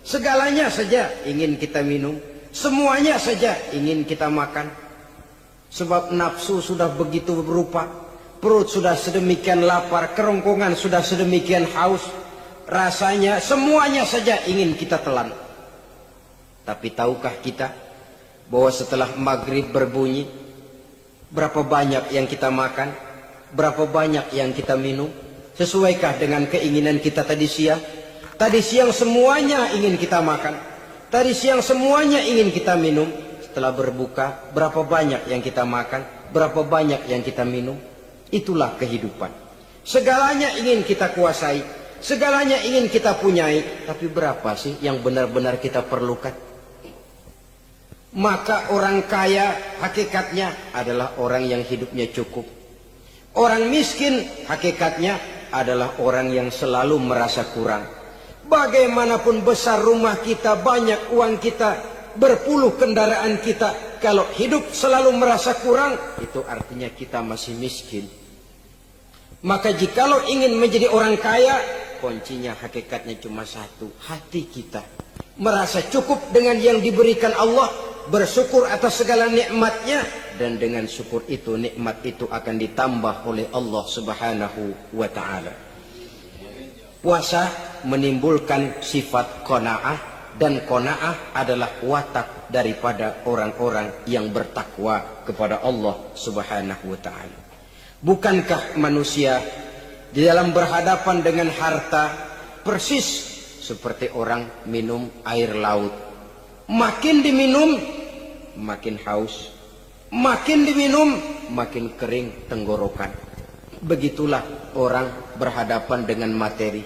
Segalanya saja ingin kita minum, semuanya saja ingin kita makan. Sebab nafsu sudah begitu berupa, perut sudah sedemikian lapar, kerongkongan sudah sedemikian haus, rasanya semuanya saja ingin kita telan. Tapi tahukah kita bahwa setelah maghrib berbunyi, berapa banyak yang kita makan, berapa banyak yang kita minum? Sesuaikah dengan keinginan kita tadi siang? Tadi siang semuanya ingin kita makan, tadi siang semuanya ingin kita minum. Setelah berbuka, berapa banyak yang kita makan, berapa banyak yang kita minum? Itulah kehidupan. Segalanya ingin kita kuasai, segalanya ingin kita punyai, tapi berapa sih yang benar-benar kita perlukan? Maka orang kaya hakikatnya adalah orang yang hidupnya cukup. Orang miskin hakikatnya adalah orang yang selalu merasa kurang. Bagaimanapun besar rumah kita, banyak uang kita, berpuluh kendaraan kita, kalau hidup selalu merasa kurang, itu artinya kita masih miskin. Maka jikalau ingin menjadi orang kaya, kuncinya hakikatnya cuma satu, hati kita merasa cukup dengan yang diberikan Allah, bersyukur atas segala nikmatnya, dan dengan syukur itu, nikmat itu akan ditambah oleh Allah Subhanahu wa ta'ala. Puasa menimbulkan sifat qanaah, dan qanaah adalah watak daripada orang-orang yang bertakwa kepada Allah Subhanahu wa ta'ala. Bukankah manusia di dalam berhadapan dengan harta persis seperti orang minum air laut? Makin diminum makin haus, makin diminum makin kering tenggorokan. Begitulah orang berhadapan dengan materi.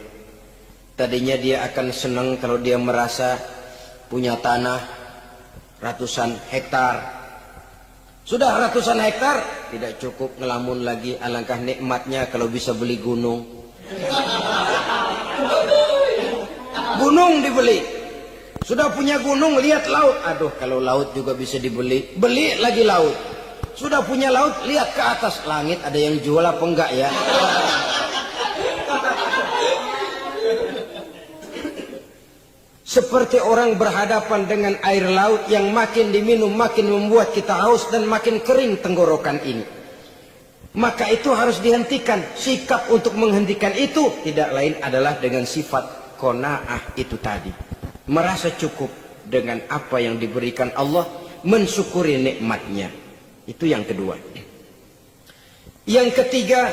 Tadinya dia akan senang kalau dia merasa punya tanah ratusan hektar. Sudah ratusan hektar, tidak cukup ngelamun lagi. Alangkah nikmatnya kalau bisa beli gunung. Gunung dibeli. Sudah punya gunung, lihat laut. Aduh, kalau laut juga bisa dibeli, beli lagi laut. Sudah punya laut, lihat ke atas langit, ada yang jual apa enggak ya? Seperti orang berhadapan dengan air laut yang makin diminum makin membuat kita haus dan makin kering tenggorokan ini. Maka itu harus dihentikan. Sikap untuk menghentikan itu tidak lain adalah dengan sifat qanaah itu tadi. Merasa cukup dengan apa yang diberikan Allah, mensyukuri nikmatnya. Itu yang kedua. Yang ketiga,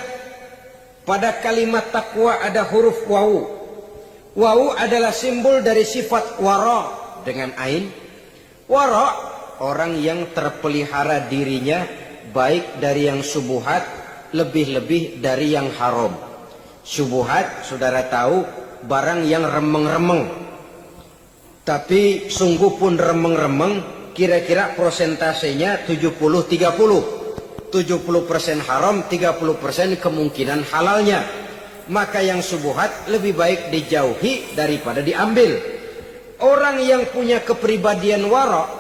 pada kalimat takwa ada huruf wawu. Wawu adalah simbol dari sifat wara dengan ain. Wara, orang yang terpelihara dirinya baik dari yang subuhat, lebih-lebih dari yang haram. Subuhat, saudara tahu, barang yang remeng-remeng. Tapi sungguh pun remeng-remeng, kira-kira prosentasenya 70-30. 70% haram, 30% kemungkinan halalnya. Maka yang subuhat lebih baik dijauhi daripada diambil. Orang yang punya kepribadian wara,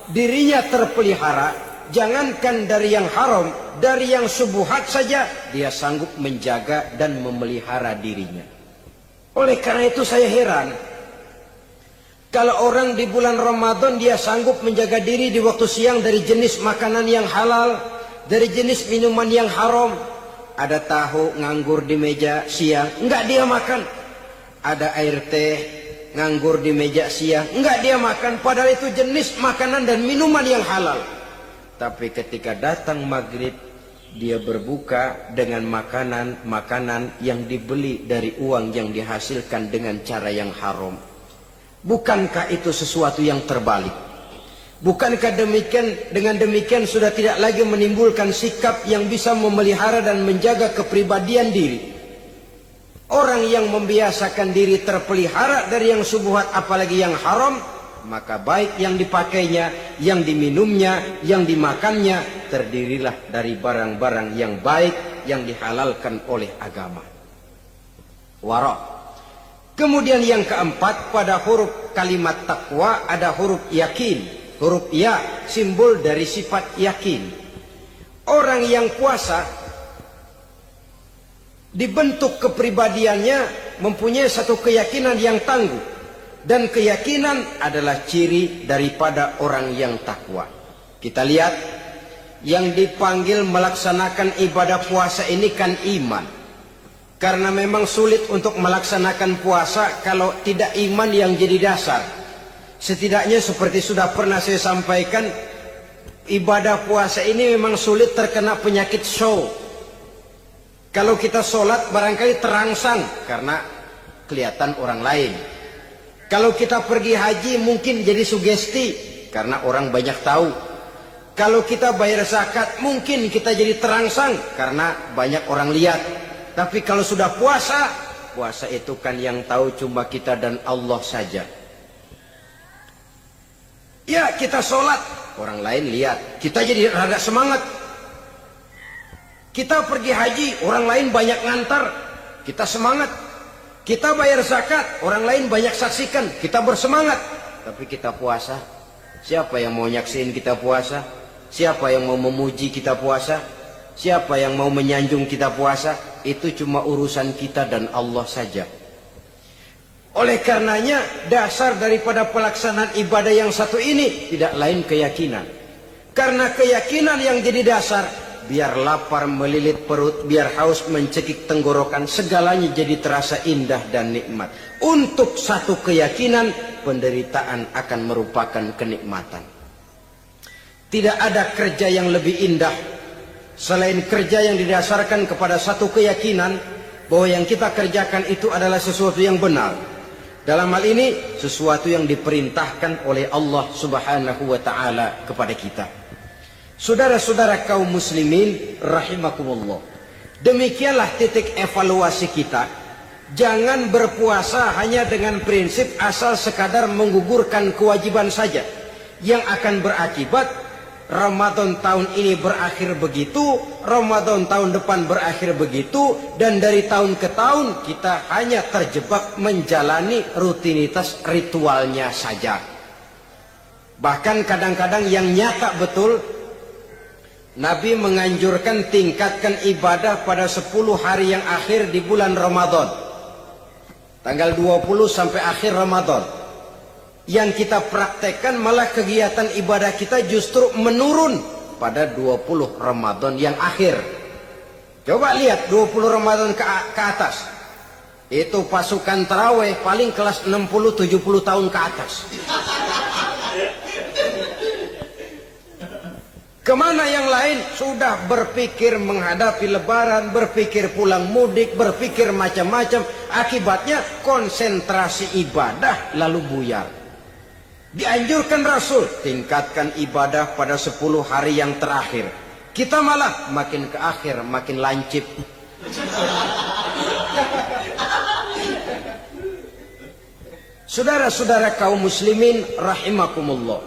dirinya terpelihara, jangankan dari yang haram, dari yang subuhat saja dia sanggup menjaga dan memelihara dirinya. Oleh karena itu saya heran, kalau orang di bulan Ramadan dia sanggup menjaga diri di waktu siang dari jenis makanan yang halal, dari jenis minuman yang haram. Ada tahu nganggur di meja siang, enggak dia makan. Ada air teh nganggur di meja siang, enggak dia makan. Padahal itu jenis makanan dan minuman yang halal. Tapi ketika datang maghrib, dia berbuka dengan makanan-makanan yang dibeli dari uang yang dihasilkan dengan cara yang haram. Bukankah itu sesuatu yang terbalik? Bukankah dengan demikian sudah tidak lagi menimbulkan sikap yang bisa memelihara dan menjaga kepribadian diri? Orang yang membiasakan diri terpelihara dari yang subuhat apalagi yang haram, maka baik yang dipakainya, yang diminumnya, yang dimakannya, terdirilah dari barang-barang yang baik yang dihalalkan oleh agama. Wara. Kemudian yang keempat, pada huruf kalimat takwa ada huruf yakin. Huruf ya, simbol dari sifat yakin. Orang yang puasa dibentuk kepribadiannya mempunyai satu keyakinan yang tangguh Dan keyakinan adalah ciri daripada orang yang takwa. Kita lihat, yang dipanggil melaksanakan ibadah puasa ini kan iman. Karena memang sulit untuk melaksanakan puasa kalau tidak iman yang jadi dasar. Setidaknya seperti sudah pernah saya sampaikan, ibadah puasa ini memang sulit terkena penyakit show. Kalau kita sholat barangkali terangsang karena kelihatan orang lain. Kalau kita pergi haji mungkin jadi sugesti karena orang banyak tahu. Kalau kita bayar zakat mungkin kita jadi terangsang karena banyak orang lihat. Tapi kalau sudah puasa, puasa itu kan yang tahu cuma kita dan Allah saja. Ya, kita sholat, orang lain lihat, kita jadi rada semangat. Kita pergi haji, orang lain banyak ngantar, kita semangat. Kita bayar zakat, orang lain banyak saksikan, kita bersemangat. Tapi kita puasa, siapa yang mau nyaksiin kita puasa? Siapa yang mau memuji kita puasa? Siapa yang mau menyanjung kita puasa? Itu cuma urusan kita dan Allah saja. Oleh karenanya, dasar daripada pelaksanaan ibadah yang satu ini tidak lain keyakinan. Karena keyakinan yang jadi dasar, biar lapar melilit perut, biar haus mencekik tenggorokan, segalanya jadi terasa indah dan nikmat. Untuk satu keyakinan, penderitaan akan merupakan kenikmatan. Tidak ada kerja yang lebih indah selain kerja yang didasarkan kepada satu keyakinan bahwa yang kita kerjakan itu adalah sesuatu yang benar. Dalam hal ini, sesuatu yang diperintahkan oleh Allah Subhanahu wa Ta'ala kepada kita. Saudara-saudara kaum muslimin rahimakumullah, demikianlah titik evaluasi kita. Jangan berpuasa hanya dengan prinsip asal sekadar menggugurkan kewajiban saja, yang akan berakibat Ramadan tahun ini berakhir begitu, Ramadan tahun depan berakhir begitu, dan dari tahun ke tahun kita hanya terjebak menjalani rutinitas ritualnya saja. Bahkan kadang-kadang yang nyata betul, Nabi menganjurkan tingkatkan ibadah pada 10 hari yang akhir di bulan Ramadan. Tanggal 20 sampai akhir Ramadan. Yang kita praktekkan malah kegiatan ibadah kita justru menurun pada 20 Ramadan yang akhir. Coba lihat 20 Ramadan ke atas. Itu pasukan tarawih paling kelas 60-70 tahun ke atas. Kemana yang lain? Sudah berpikir menghadapi lebaran, berpikir pulang mudik, berpikir macam-macam. Akibatnya konsentrasi ibadah lalu buyar. Dianjurkan Rasul, tingkatkan ibadah pada 10 hari yang terakhir. Kita malah makin ke akhir, makin lancip. Saudara-saudara kaum muslimin rahimakumullah,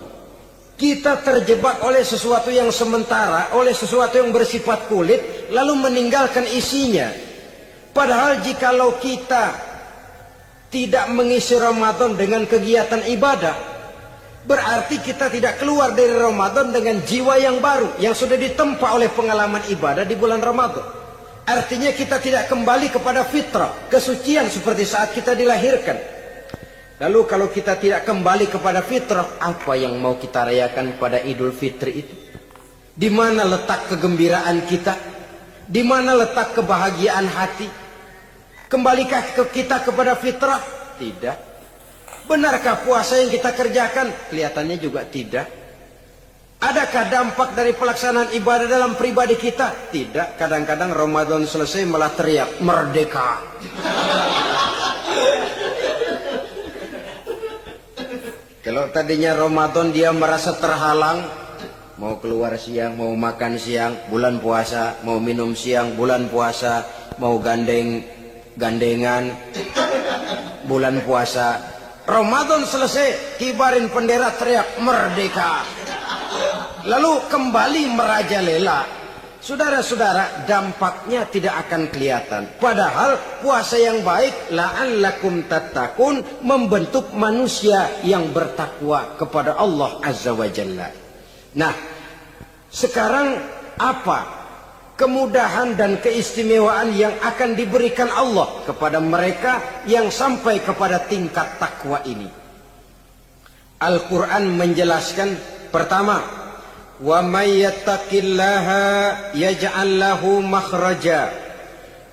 kita terjebak oleh sesuatu yang sementara, oleh sesuatu yang bersifat kulit, lalu meninggalkan isinya. Padahal jikalau kita tidak mengisi Ramadan dengan kegiatan ibadah, berarti kita tidak keluar dari Ramadan dengan jiwa yang baru, yang sudah ditempa oleh pengalaman ibadah di bulan Ramadan. Artinya kita tidak kembali kepada fitrah, kesucian seperti saat kita dilahirkan. Lalu kalau kita tidak kembali kepada fitrah, apa yang mau kita rayakan pada Idul Fitri itu? Di mana letak kegembiraan kita? Di mana letak kebahagiaan hati? Kembalikah kita kepada fitrah? Tidak. Benarkah puasa yang kita kerjakan? Kelihatannya juga tidak. Adakah dampak dari pelaksanaan ibadah dalam pribadi kita? Tidak. Kadang-kadang Ramadan selesai malah teriak, merdeka. Kalau tadinya Ramadan dia merasa terhalang, mau keluar siang, mau makan siang, bulan puasa, mau minum siang, bulan puasa, mau gandengan, bulan puasa. Ramadan selesai, kibarin bendera, teriak merdeka. Lalu kembali merajalela. Saudara-saudara, dampaknya tidak akan kelihatan. Padahal puasa yang baik, la'allakum tattaqun, membentuk manusia yang bertakwa kepada Allah Azza wa Jalla. Nah, sekarang apa kemudahan dan keistimewaan yang akan diberikan Allah kepada mereka yang sampai kepada tingkat takwa ini? Al-Quran menjelaskan pertama, wa may yattaqillaha yaj'al lahu makhraja.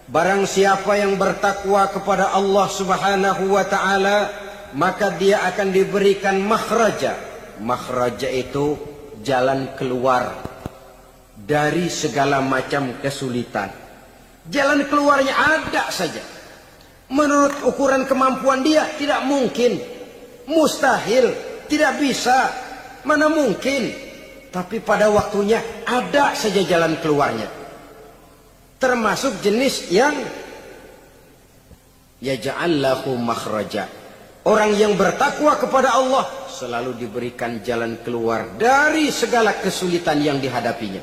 Barang siapa yang bertakwa kepada Allah Subhanahu wa taala, maka dia akan diberikan makhraja. Makhraja itu jalan keluar dari segala macam kesulitan. Jalan keluarnya ada saja. Menurut ukuran kemampuan dia tidak mungkin, mustahil, tidak bisa, mana mungkin. Tapi pada waktunya ada saja jalan keluarnya. Termasuk jenis yang yaj'al lahu makhraja. Orang yang bertakwa kepada Allah selalu diberikan jalan keluar dari segala kesulitan yang dihadapinya.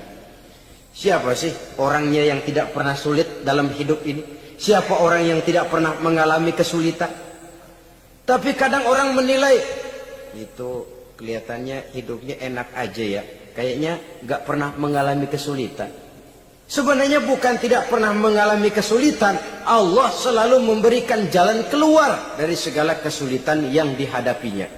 Siapa sih orangnya yang tidak pernah sulit dalam hidup ini? Siapa orang yang tidak pernah mengalami kesulitan? Tapi kadang orang menilai, itu kelihatannya hidupnya enak aja ya. Kayaknya gak pernah mengalami kesulitan. Sebenarnya bukan tidak pernah mengalami kesulitan. Allah selalu memberikan jalan keluar dari segala kesulitan yang dihadapinya.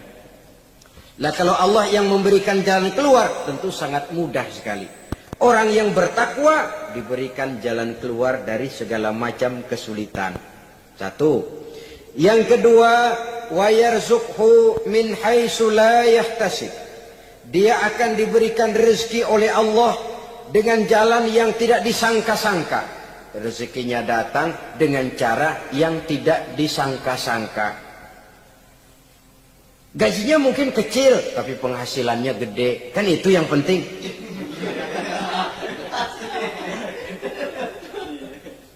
Nah, kalau Allah yang memberikan jalan keluar, tentu sangat mudah sekali. Orang yang bertakwa diberikan jalan keluar dari segala macam kesulitan. Satu. Yang kedua, wa yarzuqhu min haitsu la yahtasib. Dia akan diberikan rezeki oleh Allah dengan jalan yang tidak disangka-sangka. Rezekinya datang dengan cara yang tidak disangka-sangka. Gajinya mungkin kecil, tapi penghasilannya gede. Kan itu yang penting.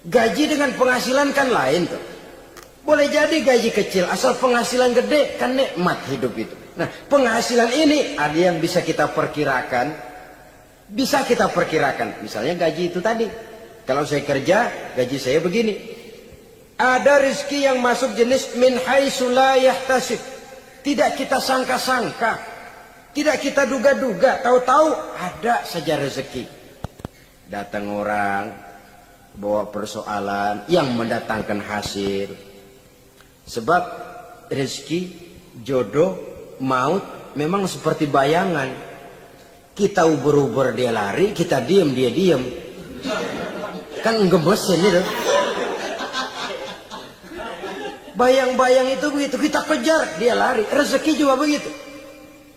Gaji dengan penghasilan kan lain tuh. Boleh jadi gaji kecil, asal penghasilan gede, kan nikmat hidup itu. Nah, penghasilan ini ada yang bisa kita perkirakan. Bisa kita perkirakan. Misalnya gaji itu tadi. Kalau saya kerja, gaji saya begini. Ada rezeki yang masuk jenis min haitsu la yahtasib. Tidak kita sangka-sangka. Tidak kita duga-duga. Tahu-tahu ada saja rezeki. Datang orang, bawa persoalan yang mendatangkan hasil. Sebab rezeki, jodoh, maut memang seperti bayangan. Kita uber-uber dia lari, kita diem dia diem. Kan gemes ini loh. Bayang-bayang itu begitu, kita kejar dia lari. Rezeki juga begitu.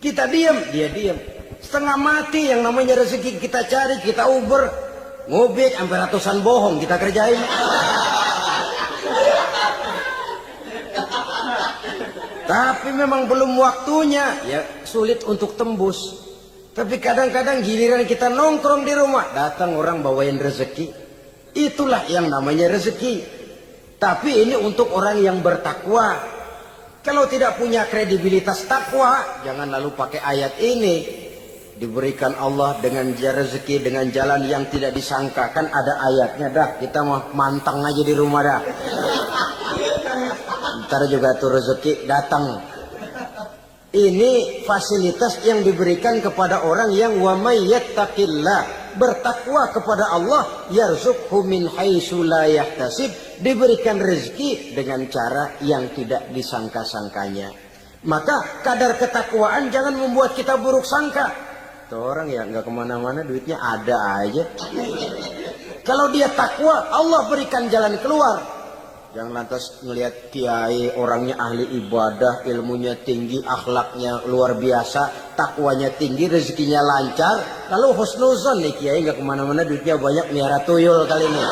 Kita diem, dia diem. Setengah mati yang namanya rezeki kita cari, kita uber, ngobek sampai ratusan bohong kita kerjain. Tapi memang belum waktunya, ya sulit untuk tembus. Tapi kadang-kadang giliran kita nongkrong di rumah, datang orang bawain rezeki. Itulah yang namanya rezeki. Tapi ini untuk orang yang bertakwa. Kalau tidak punya kredibilitas takwa, jangan lalu pakai ayat ini. Diberikan Allah dengan rezeki dengan jalan yang tidak disangka. Kan ada ayatnya dah, kita mah mantang aja di rumah dah. Ntar juga tuh rezeki datang. Ini fasilitas yang diberikan kepada orang yang wa may yattaqillah, bertakwa kepada Allah, yarzuqhu min haitsu la yahtasib, diberikan rezeki dengan cara yang tidak disangka-sangkanya. Maka kadar ketakwaan jangan membuat kita buruk sangka. Tuh orang ya nggak kemana-mana, duitnya ada aja. Kalau dia takwa, Allah berikan jalan keluar. Jangan lantas ngelihat kiai orangnya ahli ibadah, ilmunya tinggi, akhlaknya luar biasa, takwanya tinggi, rezekinya lancar, lalu husnuzon nih kiai nggak kemana-mana, duitnya banyak, miara tuyul kali ini.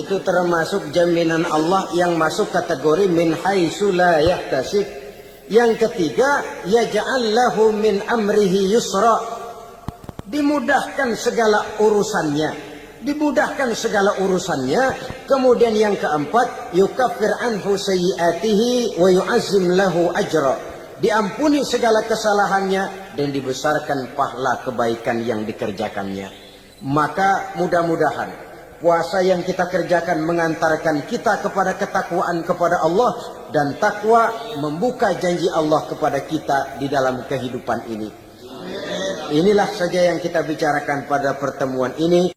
Itu termasuk jaminan Allah yang masuk kategori min haitsu la yahtasib. Yang ketiga, yaj'al lahu min amrihi yusra, dimudahkan segala urusannya. Dimudahkan segala urusannya. Kemudian yang keempat, yukaffir anhu sayyiatihi wa yu'azzim lahu ajra, diampuni segala kesalahannya dan dibesarkan pahala kebaikan yang dikerjakannya. Maka mudah-mudahan puasa yang kita kerjakan mengantarkan kita kepada ketakwaan kepada Allah, dan takwa membuka janji Allah kepada kita di dalam kehidupan ini. Inilah saja yang kita bicarakan pada pertemuan ini.